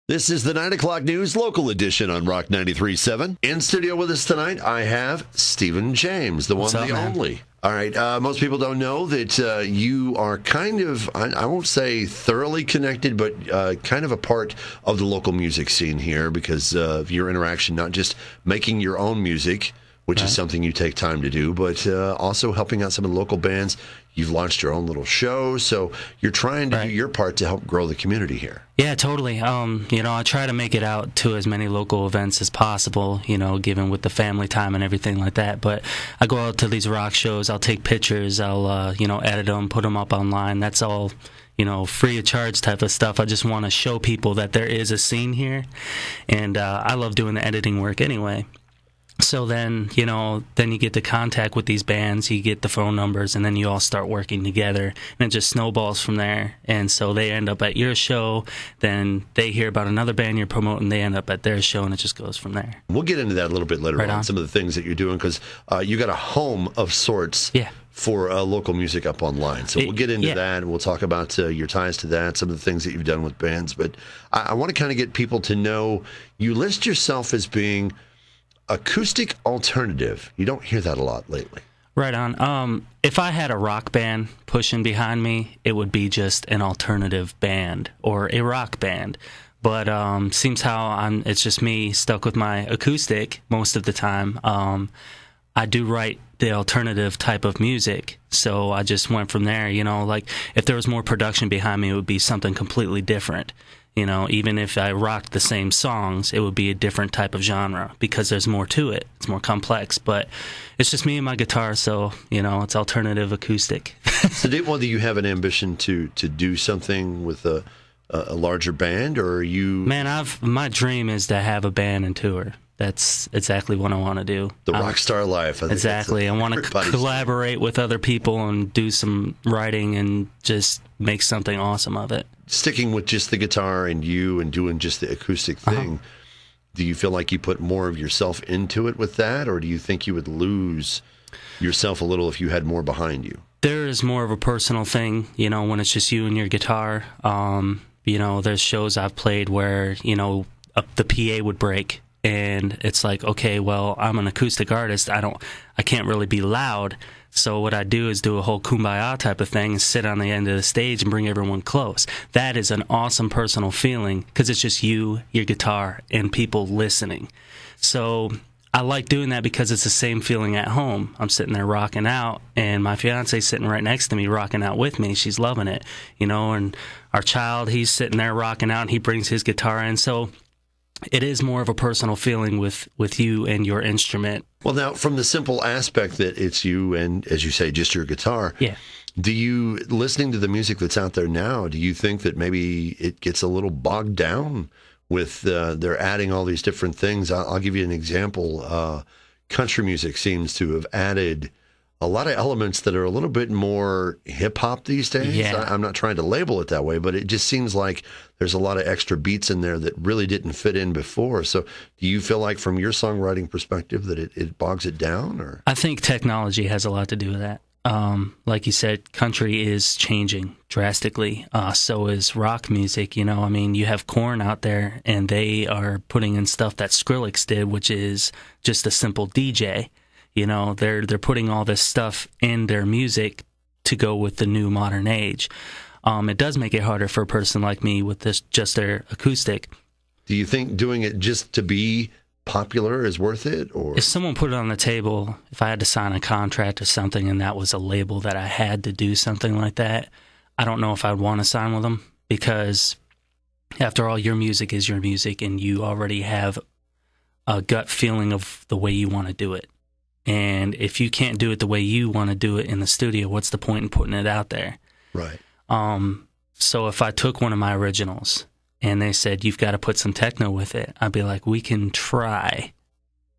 This is the 9 o'clock news local edition on Rock 93.7. In studio with us tonight, I have Stephen James, the one, the only. All right, most people don't know that you are kind of, I won't say thoroughly connected, but kind of a part of the local music scene here because of your interaction, not just making your own music, which is something you take time to do, but also helping out some of the local bands. You've launched your own little show, so you're trying to do your part to help grow the community here. Yeah, totally. I try to make it out to as many local events as possible, given with the family time and everything like that. But I go out to these rock shows, I'll take pictures, I'll, edit them, put them up online. That's all, free of charge type of stuff. I just want to show people that there is a scene here, and I love doing the editing work anyway. So then, then you get the contact with these bands, you get the phone numbers, and then you all start working together, and it just snowballs from there. And so they end up at your show, then they hear about another band you're promoting, they end up at their show, and it just goes from there. We'll get into that a little bit later on, some of the things that you're doing, because you got a home of sorts for local music up online. So we'll get into that, and we'll talk about your ties to that, some of the things that you've done with bands. But I want to kind of get people to know, you list yourself as being acoustic alternative. You don't hear that a lot lately. Right on. If I had a rock band pushing behind me, it would be just an alternative band or a rock band. But seems how it's just me stuck with my acoustic most of the time. I do write the alternative type of music, so I just went from there. Like if there was more production behind me, it would be something completely different. Even if I rocked the same songs, it would be a different type of genre because there's more to it. It's more complex, but it's just me and my guitar, so, it's alternative acoustic. So do you have an ambition to do something with a larger band, or are you... Man, my dream is to have a band and tour. That's exactly what I want to do. The rock star life. Exactly. I want to collaborate with other people and do some writing and just make something awesome of it. Sticking with just the guitar and you and doing just the acoustic thing, do you feel like you put more of yourself into it with that, or do you think you would lose yourself a little if you had more behind you? There is more of a personal thing, when it's just you and your guitar. There's shows I've played where, the PA would break. And it's like, okay, well, I'm an acoustic artist. I can't really be loud. So what I do is do a whole kumbaya type of thing and sit on the end of the stage and bring everyone close. That is an awesome personal feeling because it's just you, your guitar, and people listening. So I like doing that because it's the same feeling at home. I'm sitting there rocking out, and my fiance's sitting right next to me rocking out with me. She's loving it, and our child, he's sitting there rocking out, and he brings his guitar in. So it is more of a personal feeling with you and your instrument. Well, now, from the simple aspect that it's you and, as you say, just your guitar, do you, listening to the music that's out there now, do you think that maybe it gets a little bogged down with they're adding all these different things? I'll give you an example. Country music seems to have added a lot of elements that are a little bit more hip-hop these days. Yeah. I'm not trying to label it that way, but it just seems like there's a lot of extra beats in there that really didn't fit in before. So do you feel like from your songwriting perspective that it bogs it down? Or I think technology has a lot to do with that. Like you said, country is changing drastically. So is rock music. You have Korn out there, and they are putting in stuff that Skrillex did, which is just a simple DJ. They're putting all this stuff in their music to go with the new modern age. It does make it harder for a person like me with just their acoustic. Do you think doing it just to be popular is worth it? Or if someone put it on the table, if I had to sign a contract or something and that was a label that I had to do something like that, I don't know if I'd want to sign with them, because after all, your music is your music and you already have a gut feeling of the way you want to do it. And if you can't do it the way you want to do it in the studio, what's the point in putting it out there? Right. So if I took one of my originals and they said, you've got to put some techno with it, I'd be like, we can try.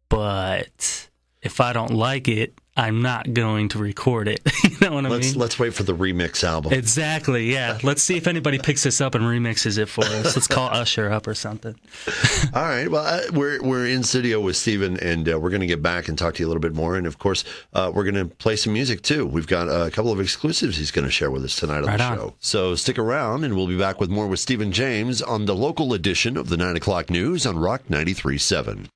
But if I don't like it, I'm not going to record it. You know what I mean? Let's wait for the remix album. Exactly, yeah. Let's see if anybody picks this up and remixes it for us. Let's call Usher up or something. All right. Well, we're in studio with Steven, and we're going to get back and talk to you a little bit more. And, of course, we're going to play some music, too. We've got a couple of exclusives he's going to share with us tonight on the show. So stick around, and we'll be back with more with Steven James on the local edition of the 9 o'clock news on Rock 93.7.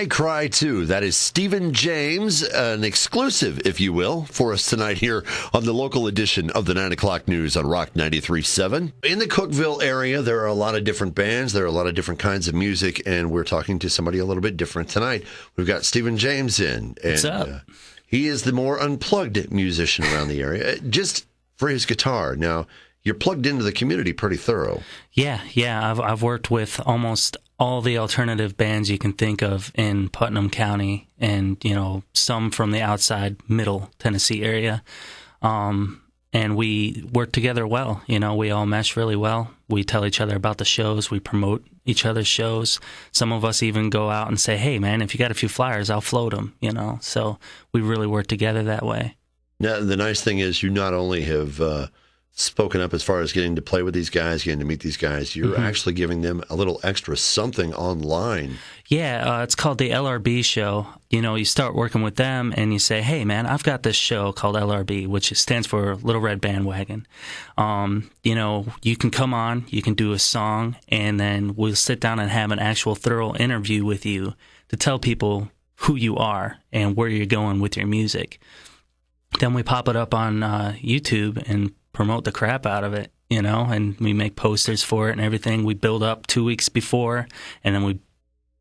Cry Too. That is Steven James, an exclusive, if you will, for us tonight here on the local edition of the 9 o'clock news on Rock 93.7. In the Cookeville area, there are a lot of different bands. There are a lot of different kinds of music, and we're talking to somebody a little bit different tonight. We've got Steven James in. And, what's up? He is the more unplugged musician around the area, just for his guitar. Now, you're plugged into the community pretty thorough. Yeah. I've worked with almost all the alternative bands you can think of in Putnam County, and some from the outside middle Tennessee area. And we work together well. We all mesh really well. We tell each other about the shows. We promote each other's shows. Some of us even go out and say, "Hey, man, if you got a few flyers, I'll float them." So we really work together that way. Now, the nice thing is, you not only have spoken up as far as getting to play with these guys, getting to meet these guys, you're actually giving them a little extra something online. Yeah, it's called the LRB show. You start working with them and you say, "Hey, man, I've got this show called LRB, which stands for Little Red Bandwagon. You can come on, you can do a song, and then we'll sit down and have an actual thorough interview with you to tell people who you are and where you're going with your music. Then we pop it up on YouTube and promote the crap out of it, and we make posters for it and everything. We build up 2 weeks before, and then we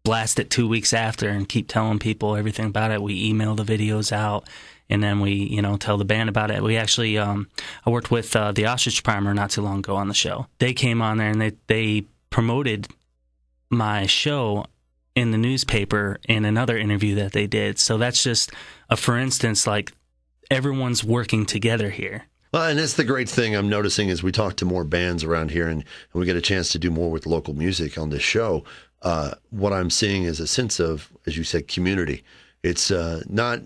blast it 2 weeks after and keep telling people everything about it. We email the videos out, and then we, tell the band about it. We actually, I worked with the Ostrich Primer not too long ago on the show. They came on there and they promoted my show in the newspaper in another interview that they did. So that's just for instance, like everyone's working together here. Well, and that's the great thing I'm noticing as we talk to more bands around here and we get a chance to do more with local music on this show. What I'm seeing is a sense of, as you said, community. It's not,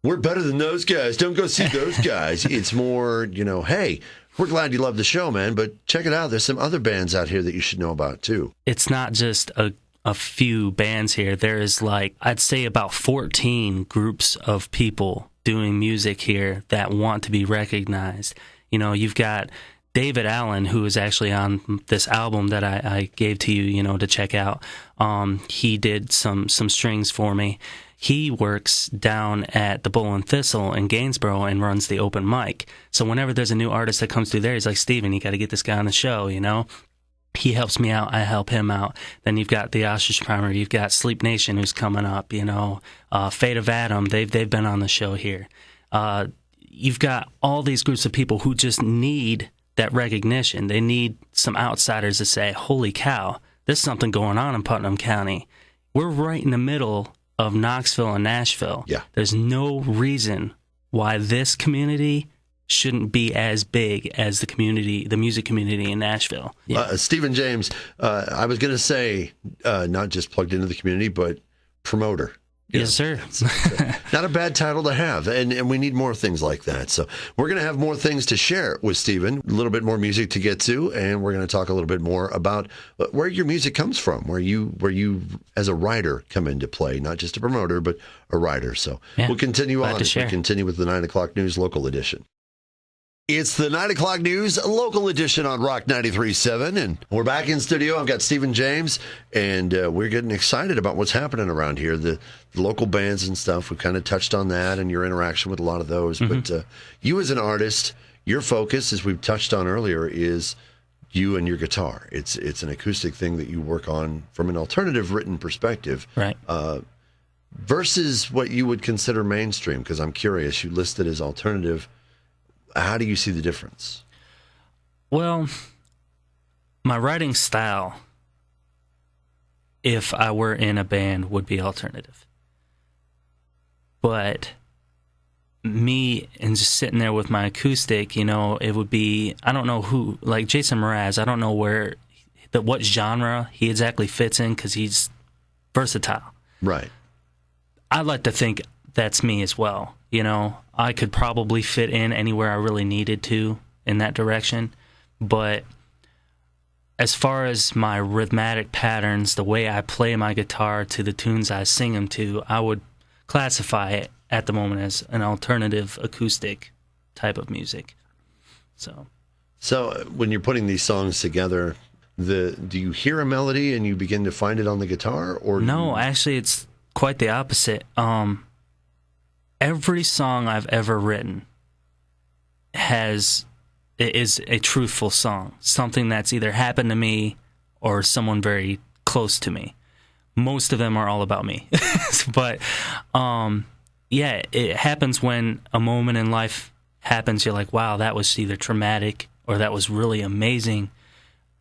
we're better than those guys, don't go see those guys. It's more, hey, we're glad you love the show, man, but check it out. There's some other bands out here that you should know about, too. It's not just a few bands here. There is, like, I'd say about 14 groups of people doing music here that want to be recognized. You've got David Allen, who is actually on this album that I gave to you, to check out. He did some strings for me. He works down at the Bull and Thistle in Gainsborough and runs the open mic. So whenever there's a new artist that comes through there, he's like, Steven, you got to get this guy on the show, He helps me out, I help him out. Then you've got the Ostrich Primer, you've got Sleep Nation who's coming up, Fate of Adam, they've been on the show here. You've got all these groups of people who just need that recognition. They need some outsiders to say, holy cow, there's something going on in Putnam County. We're right in the middle of Knoxville and Nashville. Yeah. There's no reason why this community shouldn't be as big as the music community in Nashville. Yeah. Stephen James, I was going to say, not just plugged into the community, but promoter. Yes, sir. Not a bad title to have, and we need more things like that. So we're going to have more things to share with Stephen, a little bit more music to get to, and we're going to talk a little bit more about where your music comes from, where you as a writer come into play, not just a promoter, but a writer. So we'll continue on as we continue with the 9 o'clock news local edition. It's the 9 o'clock news local edition on Rock 93.7, and we're back in studio. I've got Stephen James, and we're getting excited about what's happening around here. The local bands and stuff, we've kind of touched on that and your interaction with a lot of those. Mm-hmm. But you as an artist, your focus, as we've touched on earlier, is you and your guitar. It's an acoustic thing that you work on from an alternative written perspective. Right. Versus what you would consider mainstream, because I'm curious, you listed as alternative. How do you see the difference? Well, my writing style, if I were in a band, would be alternative. But me and just sitting there with my acoustic, it would be, I don't know who, like Jason Mraz, I don't know what genre he exactly fits in because he's versatile. Right. I like to think that's me as well. I could probably fit in anywhere I really needed to in that direction. But as far as my rhythmic patterns, the way I play my guitar to the tunes I sing them to, I would classify it at the moment as an alternative acoustic type of music. So when you're putting these songs together, do you hear a melody and you begin to find it on the guitar? Or no, actually it's quite the opposite. Every song I've ever written is a truthful song, something that's either happened to me or someone very close to me. Most of them are all about me. But, it happens when a moment in life happens. You're like, wow, that was either traumatic or that was really amazing.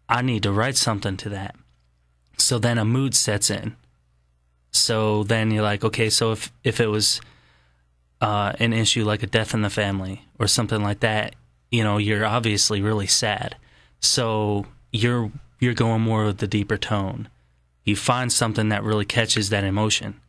I need to write something to that. So then a mood sets in. So then you're like, okay, so if it was an issue like a death in the family or something like that, you're obviously really sad. So you're going more with the deeper tone. You find something that really catches that emotion.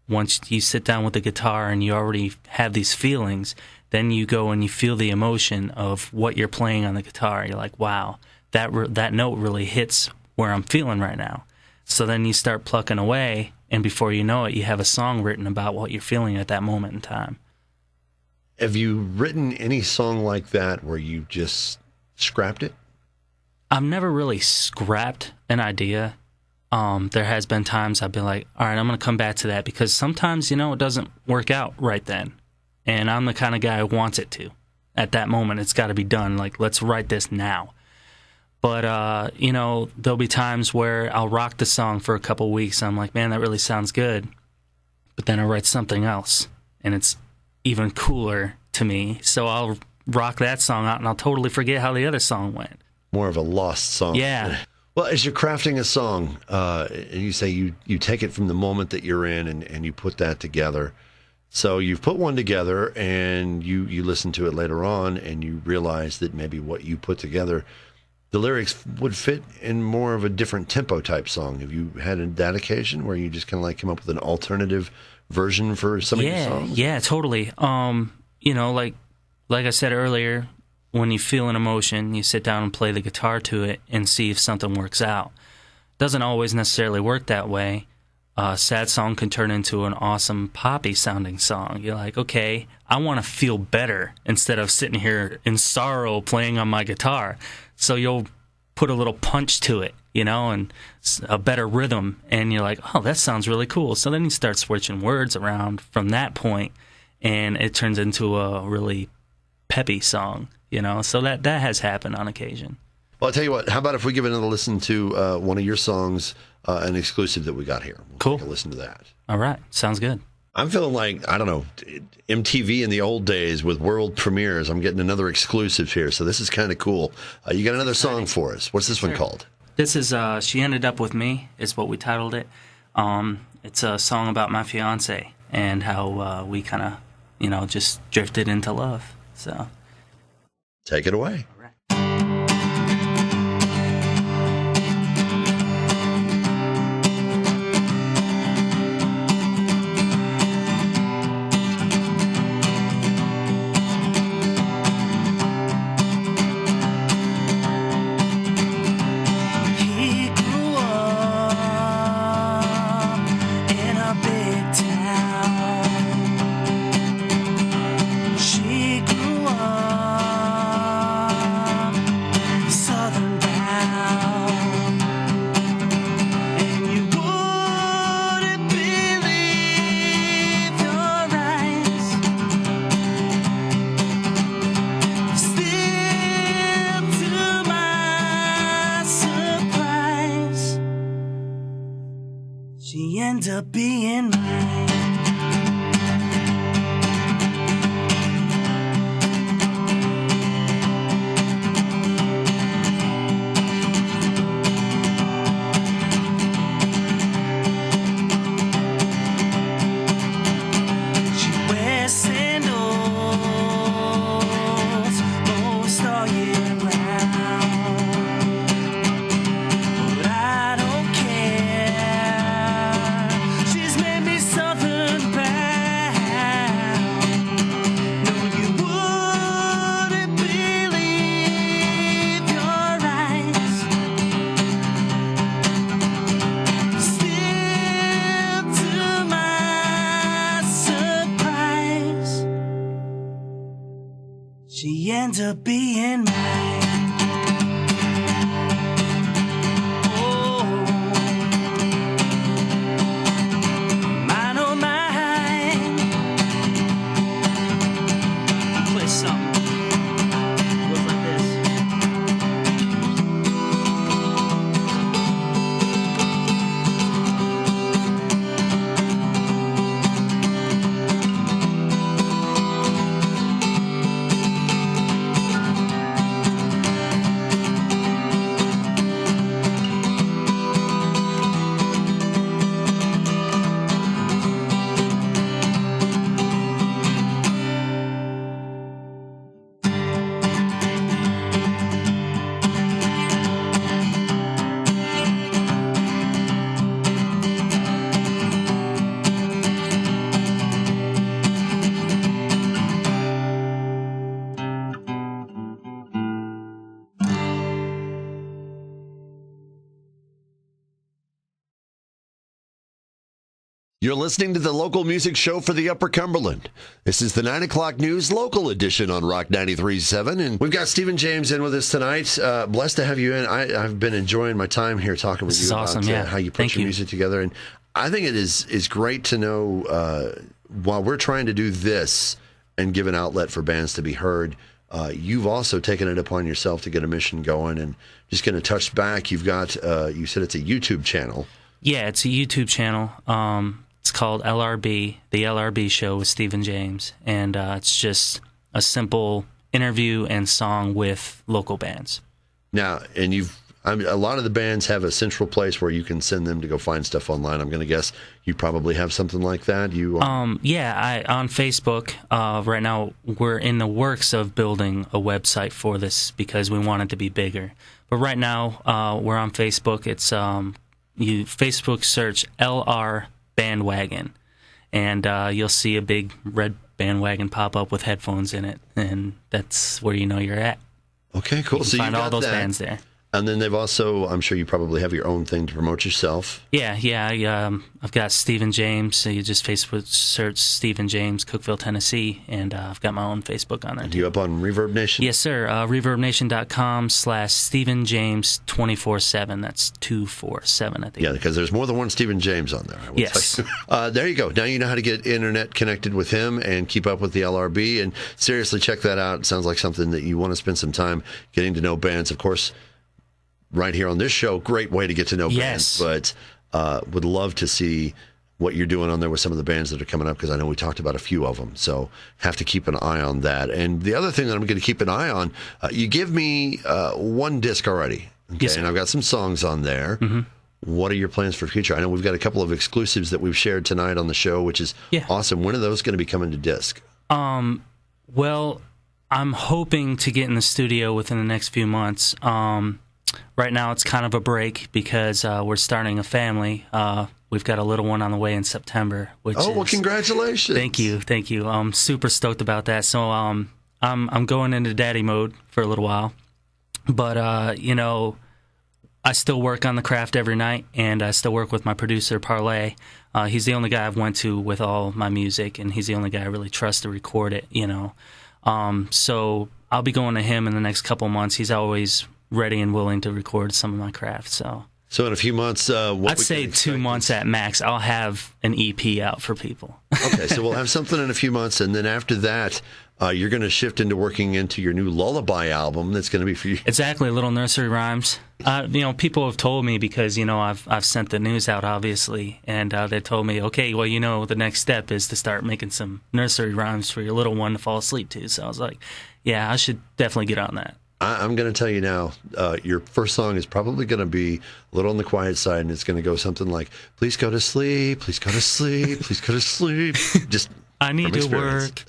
Once you sit down with the guitar and you already have these feelings, then you go and you feel the emotion of what you're playing on the guitar. You're like, wow, that note really hits where I'm feeling right now. So then you start plucking away, and before you know it, you have a song written about what you're feeling at that moment in time. Have you written any song like that where you just scrapped it? I've never really scrapped an idea. There has been times I've been like, all right, I'm going to come back to that, because sometimes, it doesn't work out right then. And I'm the kind of guy who wants it to. At that moment, it's got to be done. Like, let's write this now. But, there'll be times where I'll rock the song for a couple weeks. I'm like, man, that really sounds good. But then I'll write something else, and it's even cooler to me. So I'll rock that song out, and I'll totally forget how the other song went. More of a lost song. Yeah. Well, as you're crafting a song, and you say you take it from the moment that you're in and you put that together. So you've put one together and you listen to it later on and you realize that maybe what you put together, the lyrics would fit in more of a different tempo type song. Have you had that occasion where you just kind of like come up with an alternative version for some of your songs? Yeah, totally. Like I said earlier, when you feel an emotion, you sit down and play the guitar to it and see if something works out. Doesn't always necessarily work that way. A sad song can turn into an awesome poppy-sounding song. You're like, okay, I want to feel better instead of sitting here in sorrow playing on my guitar. So you'll put a little punch to it, and a better rhythm. And you're like, oh, that sounds really cool. So then you start switching words around from that point, and it turns into a really peppy song. So that has happened on occasion. Well, I'll tell you what, how about if we give another listen to one of your songs, an exclusive that we got here. We'll cool. Take a listen to that. All right. Sounds good. I'm feeling like, I don't know, MTV in the old days with world premieres. I'm getting another exclusive here, so this is kind of cool. You got another song for us. What's this one called? This is She Ended Up With Me, is what we titled it. It's a song about my fiance and how we kind of, just drifted into love. So... Take it away. All right. He grew up in a big town. She grew up southern bound, and you wouldn't believe your eyes. Still, to my surprise, she ends up being mine. She ends up being mine. Oh, mine, oh, mine. Play something. Goes like this. You're listening to the local music show for the Upper Cumberland. This is the 9 o'clock news local edition on Rock 93.7. And we've got Stephen James in with us tonight. Blessed to have you in. I've been enjoying my time here talking with you about awesome, how you put your music together. And I think it is great to know while we're trying to do this and give an outlet for bands to be heard, you've also taken it upon yourself to get a mission going. And just going to touch back, you've got, you said it's a YouTube channel. Yeah, it's a YouTube channel. It's called LRB, The LRB Show with Stephen James. And it's just a simple interview and song with local bands. Now, and you've I mean, a lot of the bands have a central place where you can send them to go find stuff online. I'm going to guess you probably have something like that. Yeah, on Facebook right now we're in the works of building a website for this because we want it to be bigger. But right now we're on Facebook. It's you Facebook search LR Bandwagon, and you'll see a big red bandwagon pop up with headphones in it, and that's where you know you're at. Okay, cool. So you find all those bands there. And then they've also, I'm sure you probably have your own thing to promote yourself. Yeah. I've got Stephen James. So you just Facebook search Stephen James, Cookeville, Tennessee, and I've got my own Facebook on there. Are you up on Reverb Nation? Yes, sir. ReverbNation.com/Stephen James 24/7. That's 247 at the end. Yeah, because there's more than one Stephen James on there. I will yes. tell you. There you go. Now you know how to get internet connected with him and keep up with the LRB. And seriously, check that out. It sounds like something that you want to spend some time getting to know bands. Of course, right here on this show, great way to get to know bands. But would love to see what you're doing on there with some of the bands that are coming up, because I know we talked about a few of them. So have to keep an eye on that. And the other thing that I'm going to keep an eye on, you give me one disc already. Okay? Yes, and I've got some songs on there. Mm-hmm. What are your plans for the future? I know we've got a couple of exclusives that we've shared tonight on the show, which is awesome. When are those going to be coming to disc? Well, I'm hoping to get in the studio within the next few months. Right now, it's kind of a break because we're starting a family. We've got a little one on the way in September. Well, congratulations! Thank you. I'm super stoked about that. So I'm going into daddy mode for a little while, but I still work on the craft every night, and I still work with my producer Parlay. He's the only guy I've went to with all my music, and he's the only guy I really trust to record it. So I'll be going to him in the next couple months. He's always ready and willing to record some of my craft. So in a few months, I'd say 2 months at max, I'll have an EP out for people. Okay, so we'll have something in a few months, and then after that, you're going to shift into working into your new lullaby album. That's going to be for you. Exactly, little nursery rhymes. People have told me because I've sent the news out, obviously, and they told me, okay, well, the next step is to start making some nursery rhymes for your little one to fall asleep to. So I was like, yeah, I should definitely get on that. I'm going to tell you now, your first song is probably going to be a little on the quiet side, and it's going to go something like, please go to sleep, please go to sleep, please go to sleep. Just I need to work.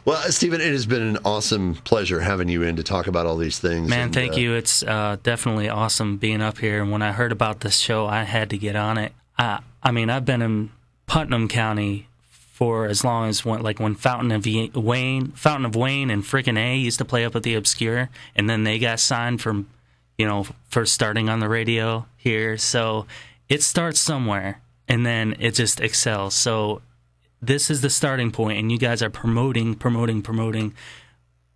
Well, Stephen, it has been an awesome pleasure having you in to talk about all these things. Man, thank you. It's definitely awesome being up here. And when I heard about this show, I had to get on it. I've been in Putnam County for as long as when Fountain of Wayne and Frickin' A used to play up at the Obscure, and then they got signed for starting on the radio here. So it starts somewhere, and then it just excels. So this is the starting point, and you guys are promoting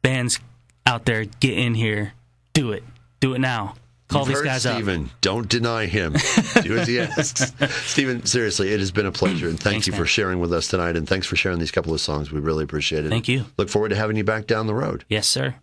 bands out there. Get in here, do it now. Call these guys up. Stephen, don't deny him. Do as he asks. Stephen, seriously, it has been a pleasure, and thanks you for sharing with us tonight, and thanks for sharing these couple of songs. We really appreciate it. Thank you. Look forward to having you back down the road. Yes, sir.